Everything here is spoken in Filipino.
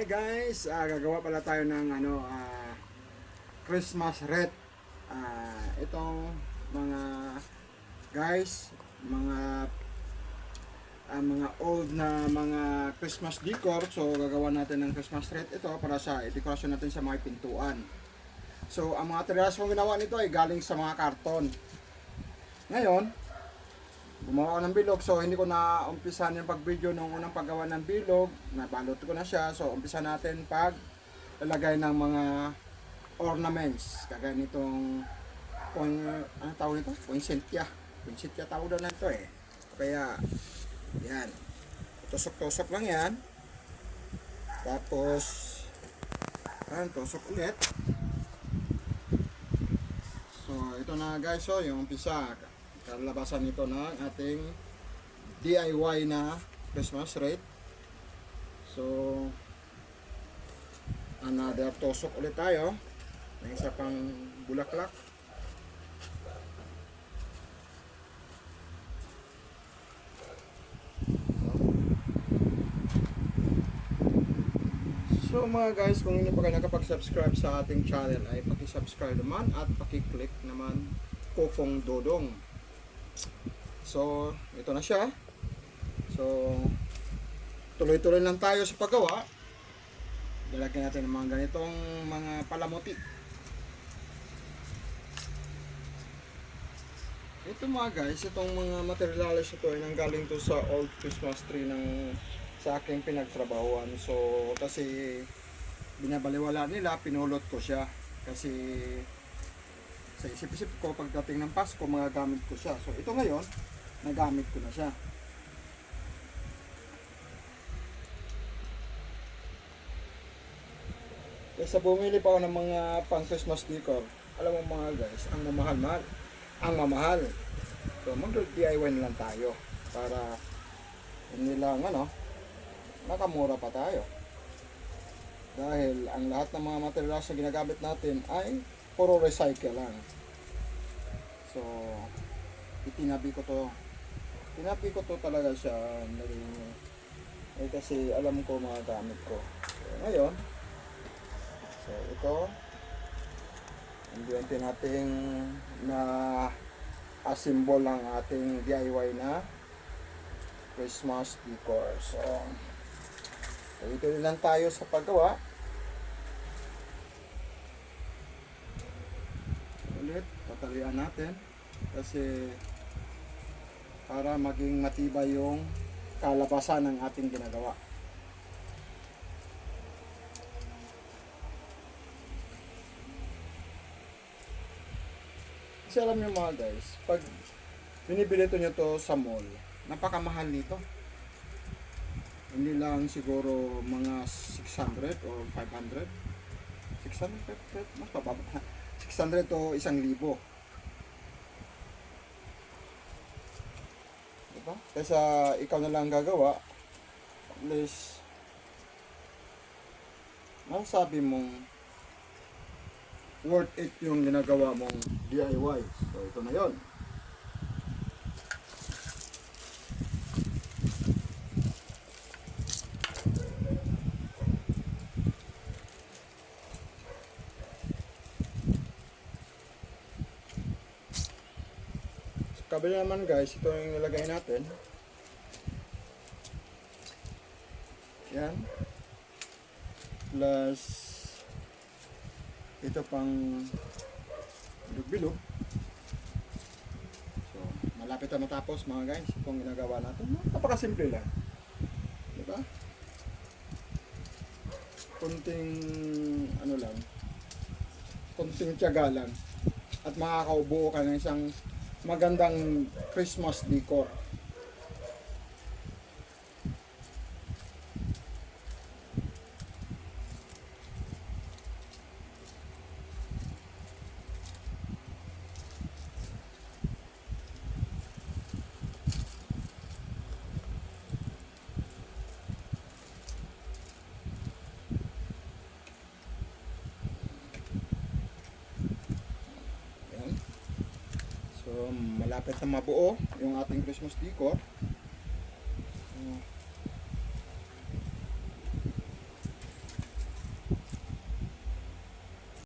Hi guys, gagawa pala tayo ng Christmas wreath. Itong mga guys, mga old na mga Christmas decor. So gagawa natin ng Christmas wreath ito para sa dekorasyon natin sa mga pintuan. So ang mga materials kong ginawa nito ay galing sa mga karton. Ngayon, gumawa ako ng bilog, so hindi ko na umpisan yung pag-video nung unang paggawa ng bilog. Nabalot ko na siya, so umpisa natin pag lalagay ng mga ornaments. Kagaya nitong, ano tawag nito? Poinsettia. Poinsettia tawag daw na ito eh. Kaya, yan. Tusok-tusok lang yan. Tapos, tusok ulit. So, ito na guys, so yung umpisa. Kalabasan nito ng ating DIY na Christmas wreath. So another tusok ulit tayo ng isa pang bulaklak. So mga guys, kung hindi pa kayo nakapag-subscribe sa ating channel ay paki-subscribe naman at paki-click naman Kukong Dodong. So, ito na siya. So, tuloy-tuloy lang tayo sa paggawa. Lalagyan natin ng mga ganitong mga palamuti. Ito mga guys, itong mga materials ito ay nanggaling to sa old Christmas tree ng sa aking pinagtrabahuan. So, kasi binabaliwala nila, pinulot ko siya. Kasi sa isip-isip ko, pagdating ng Pasko, magagamit ko siya. So, ito ngayon, nagamit ko na siya. Kaya bumili pa ako ng mga pang Christmas decor. Alam mo mga guys, ang mamahal-mahal. Ang mamahal. So, mag-DIY na lang tayo. Para hindi lang, nakamura pa tayo. Dahil ang lahat ng mga materials na ginagamit natin ay puro recycle lang. So, itinabi ko to. Tinabi ko to talaga siya. Kasi alam ko mga gamit ko. So, ngayon, so ito, hindi natin na asimbol ang ating DIY na Christmas decor. So, ito lang tayo sa paggawa. Ulit, tatalian natin kasi para maging matibay yung kalabasan ng ating ginagawa. Kasi alam nyo mga guys, pag binibili nyo to sa mall, napakamahal nito. Hindi lang siguro mga 600 or 500. 600, mas pababa. 600 to 1,000. Diba? Kaysa ikaw na lang gagawa, at least masasabi mong worth it yung ginagawa mong DIY. So ito na yon. Kabila naman guys, ito yung nilagay natin. Yan. Plus ito pang bilog-bilog. So, malapit na matapos mga guys itong ginagawa natin. Napakasimple lang. Diba? Kunting kunting tiyaga lang at makakaubuo ka ng isang magandang Christmas decor. So, malapit na mabuo yung ating Christmas decor.